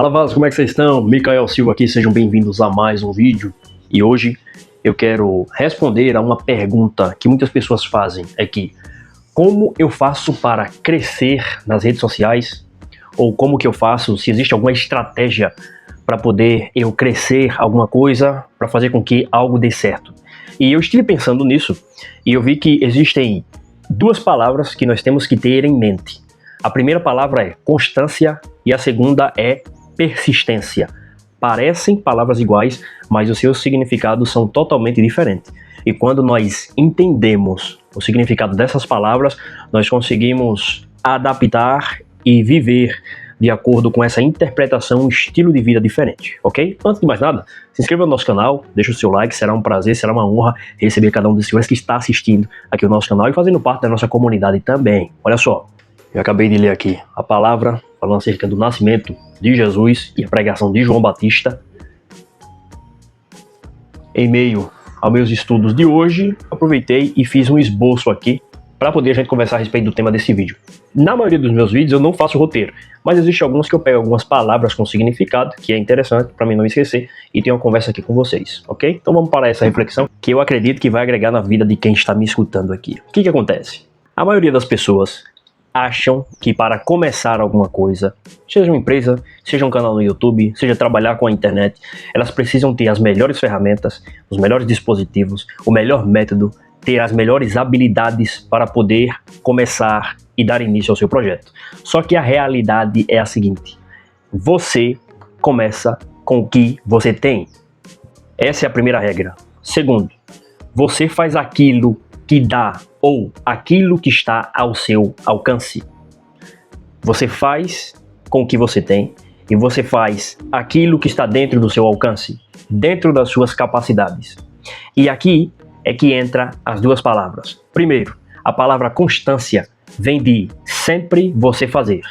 Fala Vaz, como é que vocês estão? Micael Silva aqui, sejam bem-vindos a mais um vídeo. E hoje eu quero responder a uma pergunta que muitas pessoas fazem, como eu faço para crescer nas redes sociais? Ou como que eu faço, se existe alguma estratégia para poder eu crescer alguma coisa, para fazer com que algo dê certo? E eu estive pensando nisso e eu vi que existem duas palavras que nós temos que ter em mente. A primeira palavra é constância e a segunda é persistência. Parecem palavras iguais, mas os seus significados são totalmente diferentes. E quando nós entendemos o significado dessas palavras, nós conseguimos adaptar e viver de acordo com essa interpretação, um estilo de vida diferente, ok? Antes de mais nada, se inscreva no nosso canal, deixa o seu like, será um prazer, será uma honra receber cada um dos senhores que está assistindo aqui o nosso canal e fazendo parte da nossa comunidade também. Olha só, eu acabei de ler aqui a palavra falando acerca do nascimento de Jesus e a pregação de João Batista. Em meio aos meus estudos de hoje, aproveitei e fiz um esboço aqui para poder a gente conversar a respeito do tema desse vídeo. Na maioria dos meus vídeos eu não faço roteiro, mas existem alguns que eu pego algumas palavras com significado, que é interessante para mim não esquecer, e tenho uma conversa aqui com vocês, ok? Então vamos para essa reflexão, que eu acredito que vai agregar na vida de quem está me escutando aqui. O que acontece? A maioria das pessoas acham que para começar alguma coisa, seja uma empresa, seja um canal no YouTube, seja trabalhar com a internet, elas precisam ter as melhores ferramentas, os melhores dispositivos, o melhor método, ter as melhores habilidades para poder começar e dar início ao seu projeto. Só que a realidade é a seguinte: você começa com o que você tem. Essa é a primeira regra. Segundo, você faz aquilo que dá ou aquilo que está ao seu alcance. Você faz com o que você tem e você faz aquilo que está dentro do seu alcance, dentro das suas capacidades. E aqui é que entra as duas palavras. Primeiro, a palavra constância vem de sempre você fazer.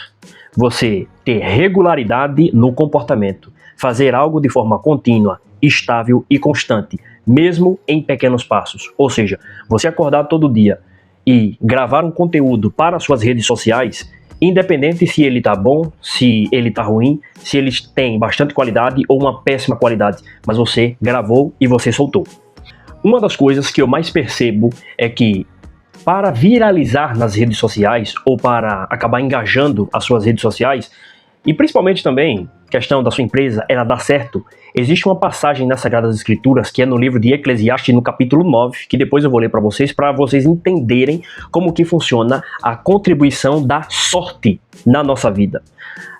Você ter regularidade no comportamento, fazer algo de forma contínua, estável e constante, mesmo em pequenos passos. Ou seja, você acordar todo dia e gravar um conteúdo para suas redes sociais, independente se ele está bom, se ele está ruim, se ele tem bastante qualidade ou uma péssima qualidade, mas você gravou e você soltou. Uma das coisas que eu mais percebo é que para viralizar nas redes sociais ou para acabar engajando as suas redes sociais, e principalmente também questão da sua empresa, ela dar certo, existe uma passagem nas Sagradas Escrituras que é no livro de Eclesiastes, no capítulo 9, que depois eu vou ler para vocês entenderem como que funciona a contribuição da sorte na nossa vida.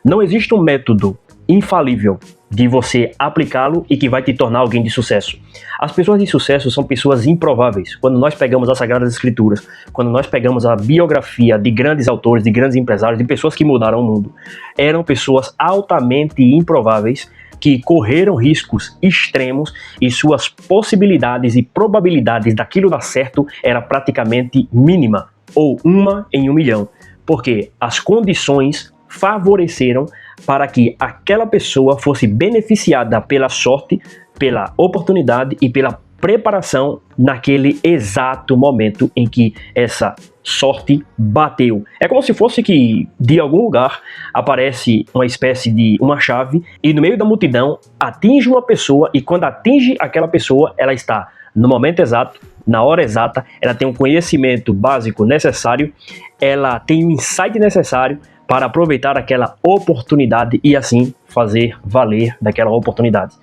Não existe um método infalível de você aplicá-lo e que vai te tornar alguém de sucesso. As pessoas de sucesso são pessoas improváveis. Quando nós pegamos as Sagradas Escrituras, quando nós pegamos a biografia de grandes autores, de grandes empresários, de pessoas que mudaram o mundo, eram pessoas altamente improváveis que correram riscos extremos e suas possibilidades e probabilidades daquilo dar certo era praticamente mínima, ou 1 em 1 milhão, porque as condições favoreceram para que aquela pessoa fosse beneficiada pela sorte, pela oportunidade e pela preparação naquele exato momento em que essa sorte bateu. É como se fosse que de algum lugar aparece uma espécie de uma chave e no meio da multidão atinge uma pessoa e quando atinge aquela pessoa, ela está no momento exato, na hora exata, ela tem um conhecimento básico necessário, ela tem o insight necessário para aproveitar aquela oportunidade e assim fazer valer daquela oportunidade.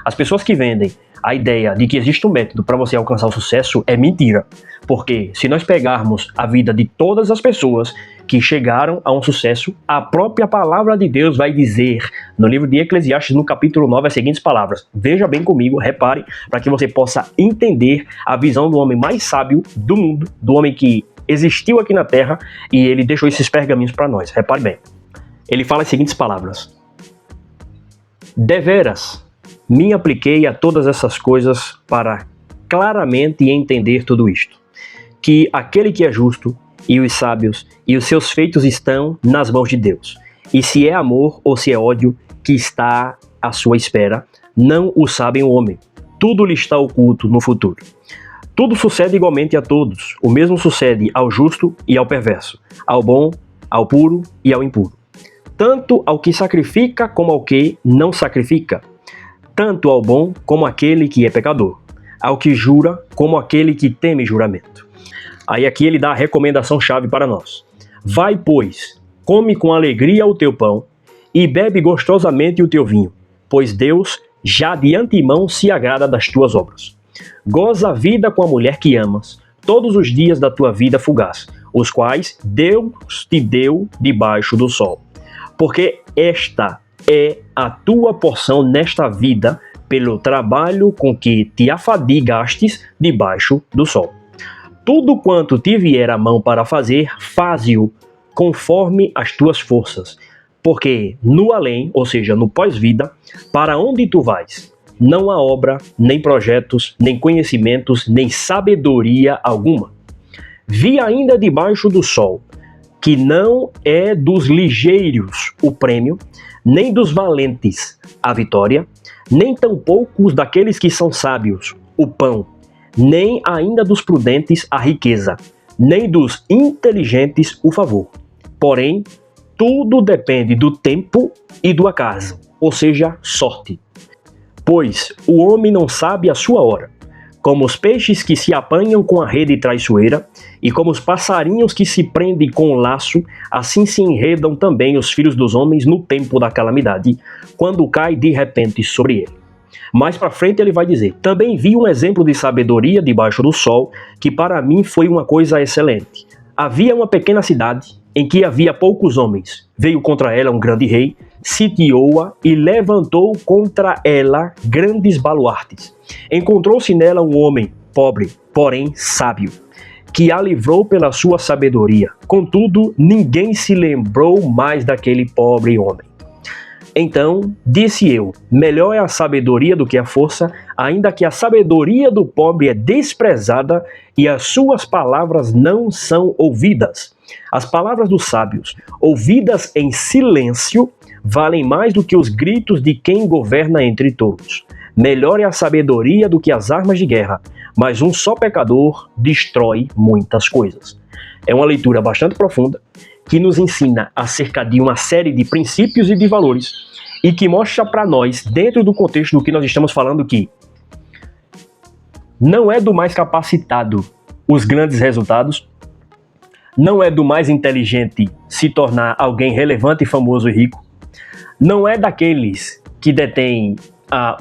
As pessoas que vendem a ideia de que existe um método para você alcançar o sucesso é mentira, porque se nós pegarmos a vida de todas as pessoas que chegaram a um sucesso, a própria palavra de Deus vai dizer no livro de Eclesiastes, no capítulo 9, as seguintes palavras. Veja bem comigo, repare, para que você possa entender a visão do homem mais sábio do mundo, do homem que existiu aqui na Terra e ele deixou esses pergaminhos para nós. Repare bem. Ele fala as seguintes palavras: deveras me apliquei a todas essas coisas para claramente entender tudo isto, que aquele que é justo e os sábios e os seus feitos estão nas mãos de Deus, e se é amor ou se é ódio que está à sua espera, não o sabem o homem, tudo lhe está oculto no futuro. Tudo sucede igualmente a todos, o mesmo sucede ao justo e ao perverso, ao bom, ao puro e ao impuro. tanto ao que sacrifica como ao que não sacrifica, tanto ao bom como àquele que é pecador, ao que jura como àquele que teme juramento. Aí aqui ele dá a recomendação-chave para nós. Vai, pois, come com alegria o teu pão e bebe gostosamente o teu vinho, pois Deus já de antemão se agrada das tuas obras. Goza a vida com a mulher que amas, todos os dias da tua vida fugaz, os quais Deus te deu debaixo do sol. Porque esta é a tua porção nesta vida, pelo trabalho com que te afadigastes debaixo do sol. Tudo quanto te vier a mão para fazer, faze-o conforme as tuas forças. Porque no além, ou seja, no pós-vida, para onde tu vais, não há obra, nem projetos, nem conhecimentos, nem sabedoria alguma. Vi ainda debaixo do sol, que não é dos ligeiros o prêmio, nem dos valentes a vitória, nem tampouco os daqueles que são sábios o pão, nem ainda dos prudentes a riqueza, nem dos inteligentes o favor. Porém, tudo depende do tempo e do acaso, ou seja, sorte. Pois o homem não sabe a sua hora, como os peixes que se apanham com a rede traiçoeira, e como os passarinhos que se prendem com o laço, assim se enredam também os filhos dos homens no tempo da calamidade, quando cai de repente sobre ele. Mais para frente ele vai dizer: também vi um exemplo de sabedoria debaixo do sol, que para mim foi uma coisa excelente. Havia uma pequena cidade, em que havia poucos homens. Veio contra ela um grande rei, sitiou-a e levantou contra ela grandes baluartes. Encontrou-se nela um homem pobre, porém sábio, que a livrou pela sua sabedoria. Contudo, ninguém se lembrou mais daquele pobre homem. Então, disse eu, melhor é a sabedoria do que a força, ainda que a sabedoria do pobre é desprezada e as suas palavras não são ouvidas. As palavras dos sábios, ouvidas em silêncio, valem mais do que os gritos de quem governa entre todos. Melhor é a sabedoria do que as armas de guerra, mas um só pecador destrói muitas coisas. É uma leitura bastante profunda, que nos ensina acerca de uma série de princípios e de valores, e que mostra para nós, dentro do contexto do que nós estamos falando, que não é do mais capacitado os grandes resultados, não é do mais inteligente se tornar alguém relevante, famoso e rico, não é daqueles que detêm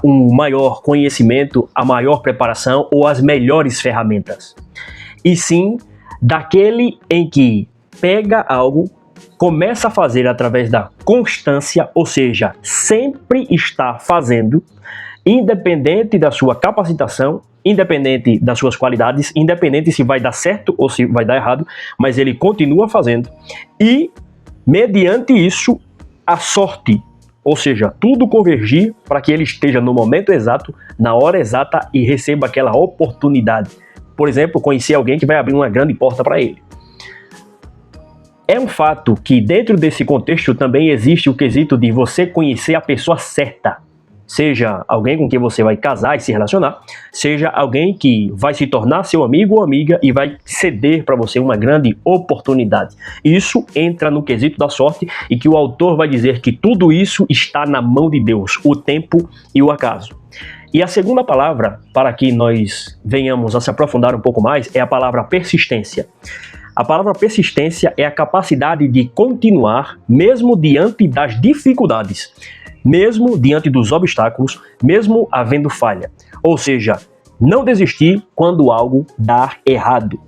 um maior conhecimento, a maior preparação ou as melhores ferramentas, e sim daquele em que pega algo, começa a fazer através da constância, ou seja, sempre está fazendo, independente da sua capacitação, independente das suas qualidades, independente se vai dar certo ou se vai dar errado, mas ele continua fazendo e, mediante isso, a sorte, ou seja, tudo convergir para que ele esteja no momento exato, na hora exata e receba aquela oportunidade. Por exemplo, conhecer alguém que vai abrir uma grande porta para ele. É um fato que dentro desse contexto também existe o quesito de você conhecer a pessoa certa. Seja alguém com quem você vai casar e se relacionar, seja alguém que vai se tornar seu amigo ou amiga e vai ceder para você uma grande oportunidade. Isso entra no quesito da sorte e que o autor vai dizer que tudo isso está na mão de Deus, o tempo e o acaso. E a segunda palavra, para que nós venhamos a se aprofundar um pouco mais, é a palavra persistência. A palavra persistência é a capacidade de continuar mesmo diante das dificuldades, mesmo diante dos obstáculos, mesmo havendo falha. Ou seja, não desistir quando algo dá errado.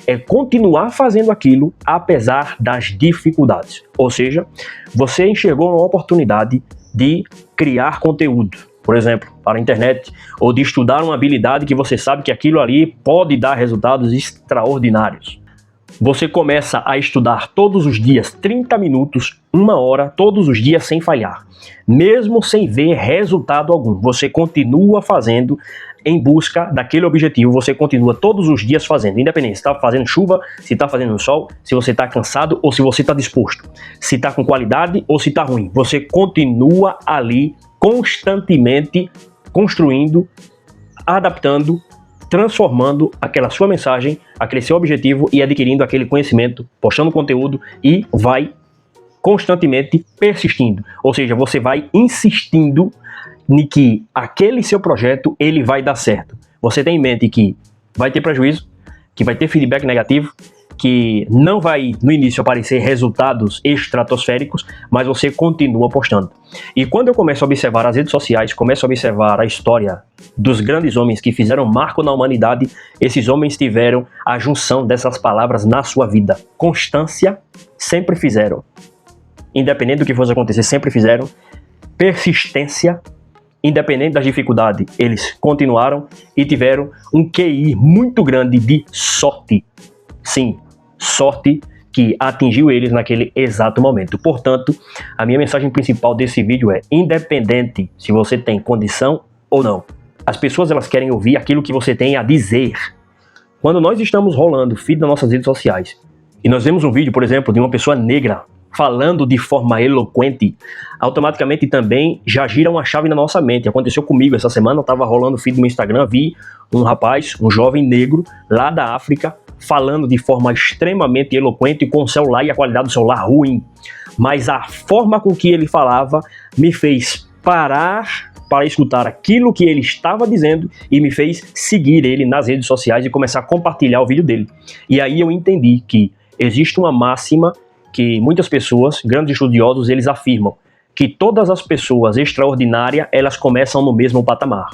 É continuar fazendo aquilo apesar das dificuldades. Ou seja, você enxergou uma oportunidade de criar conteúdo, por exemplo, para a internet, ou de estudar uma habilidade que você sabe que aquilo ali pode dar resultados extraordinários. Você começa a estudar todos os dias 30 minutos, 1 hora, todos os dias sem falhar. Mesmo sem ver resultado algum, você continua fazendo em busca daquele objetivo, você continua todos os dias fazendo, independente se está fazendo chuva, se está fazendo sol, se você está cansado ou se você está disposto, se está com qualidade ou se está ruim. Você continua ali constantemente construindo, adaptando, transformando aquela sua mensagem, aquele seu objetivo e adquirindo aquele conhecimento, postando conteúdo e vai constantemente persistindo. Ou seja, você vai insistindo em que aquele seu projeto ele vai dar certo. Você tem em mente que vai ter prejuízo, que vai ter feedback negativo, que não vai no início aparecer resultados estratosféricos, mas você continua apostando. E quando eu começo a observar as redes sociais, começo a observar a história dos grandes homens que fizeram marco na humanidade, esses homens tiveram a junção dessas palavras na sua vida. Constância, sempre fizeram. Independente do que fosse acontecer, sempre fizeram. Persistência, independente das dificuldades, eles continuaram e tiveram um QI muito grande de sorte. Sim, sorte que atingiu eles naquele exato momento. Portanto, a minha mensagem principal desse vídeo é: independente se você tem condição ou não, as pessoas elas querem ouvir aquilo que você tem a dizer. Quando nós estamos rolando feed nas nossas redes sociais e nós vemos um vídeo, por exemplo, de uma pessoa negra falando de forma eloquente, automaticamente também já gira uma chave na nossa mente. Aconteceu comigo essa semana, eu estava rolando feed no meu Instagram, vi um rapaz, um jovem negro lá da África, falando de forma extremamente eloquente, com o celular e a qualidade do celular ruim. Mas a forma com que ele falava me fez parar para escutar aquilo que ele estava dizendo e me fez seguir ele nas redes sociais e começar a compartilhar o vídeo dele. E aí eu entendi que existe uma máxima que muitas pessoas, grandes estudiosos, eles afirmam que todas as pessoas extraordinárias, elas começam no mesmo patamar.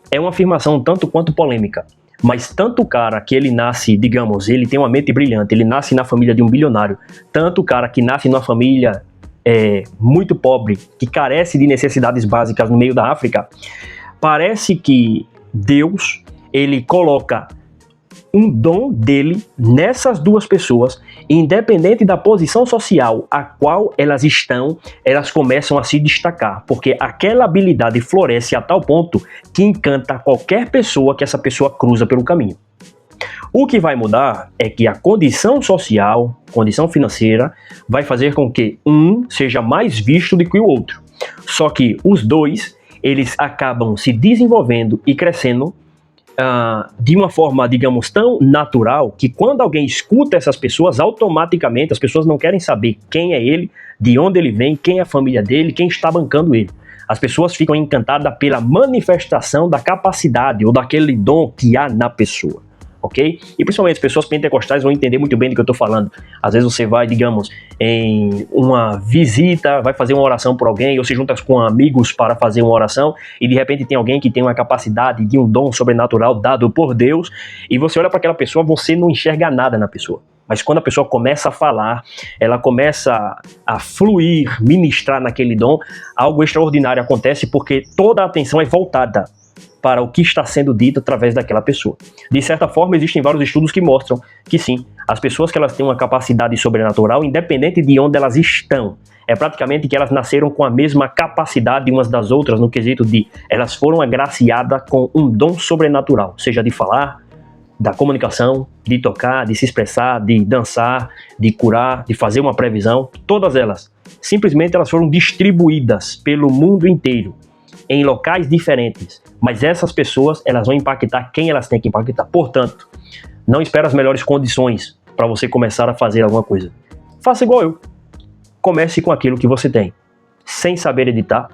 É uma afirmação tanto quanto polêmica. Mas tanto o cara que ele nasce, digamos, ele tem uma mente brilhante, ele nasce na família de um bilionário, tanto o cara que nasce numa família muito pobre, que carece de necessidades básicas no meio da África, parece que Deus, ele coloca um dom dele nessas duas pessoas, independente da posição social a qual elas estão, elas começam a se destacar, porque aquela habilidade floresce a tal ponto que encanta qualquer pessoa que essa pessoa cruza pelo caminho. O que vai mudar é que a condição social, condição financeira, vai fazer com que um seja mais visto do que o outro. Só que os dois, eles acabam se desenvolvendo e crescendo de uma forma, digamos, tão natural que quando alguém escuta essas pessoas, automaticamente as pessoas não querem saber quem é ele, de onde ele vem, quem é a família dele, quem está bancando ele. As pessoas ficam encantadas pela manifestação da capacidade ou daquele dom que há na pessoa. Ok? E principalmente as pessoas pentecostais vão entender muito bem do que eu estou falando. Às vezes você vai, digamos, em uma visita, vai fazer uma oração por alguém, ou se junta com amigos para fazer uma oração, e de repente tem alguém que tem uma capacidade de um dom sobrenatural dado por Deus, e você olha para aquela pessoa, você não enxerga nada na pessoa. Mas quando a pessoa começa a falar, ela começa a fluir, ministrar naquele dom, algo extraordinário acontece porque toda a atenção é voltada para o que está sendo dito através daquela pessoa. De certa forma, existem vários estudos que mostram que sim, as pessoas que elas têm uma capacidade sobrenatural, independente de onde elas estão, é praticamente que elas nasceram com a mesma capacidade umas das outras, no quesito de elas foram agraciadas com um dom sobrenatural, seja de falar, da comunicação, de tocar, de se expressar, de dançar, de curar, de fazer uma previsão, todas elas. Simplesmente elas foram distribuídas pelo mundo inteiro, em locais diferentes, mas essas pessoas elas vão impactar quem elas têm que impactar. Portanto, não espere as melhores condições para você começar a fazer alguma coisa. Faça igual eu. Comece com aquilo que você tem, sem saber editar,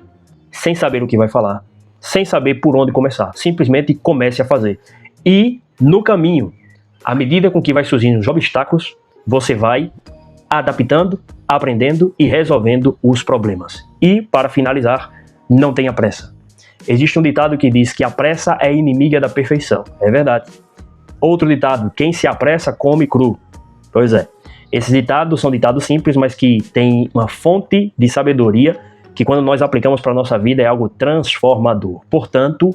sem saber o que vai falar, sem saber por onde começar. Simplesmente comece a fazer. E no caminho, à medida com que vai surgindo os obstáculos, você vai adaptando, aprendendo e resolvendo os problemas. E para finalizar, não tenha pressa. Existe um ditado que diz que a pressa é inimiga da perfeição. É verdade. Outro ditado, quem se apressa come cru. Pois é. Esses ditados são ditados simples, mas que têm uma fonte de sabedoria que quando nós aplicamos para a nossa vida é algo transformador. Portanto,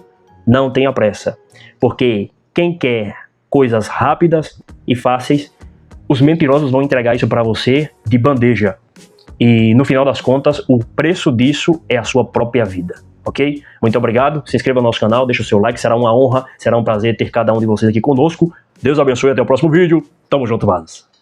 não tenha pressa. Porque quem quer coisas rápidas e fáceis, os mentirosos vão entregar isso para você de bandeja. E no final das contas, o preço disso é a sua própria vida, ok? Muito obrigado, se inscreva no nosso canal, deixa o seu like, será uma honra, será um prazer ter cada um de vocês aqui conosco. Deus abençoe, até o próximo vídeo, tamo junto, vasos.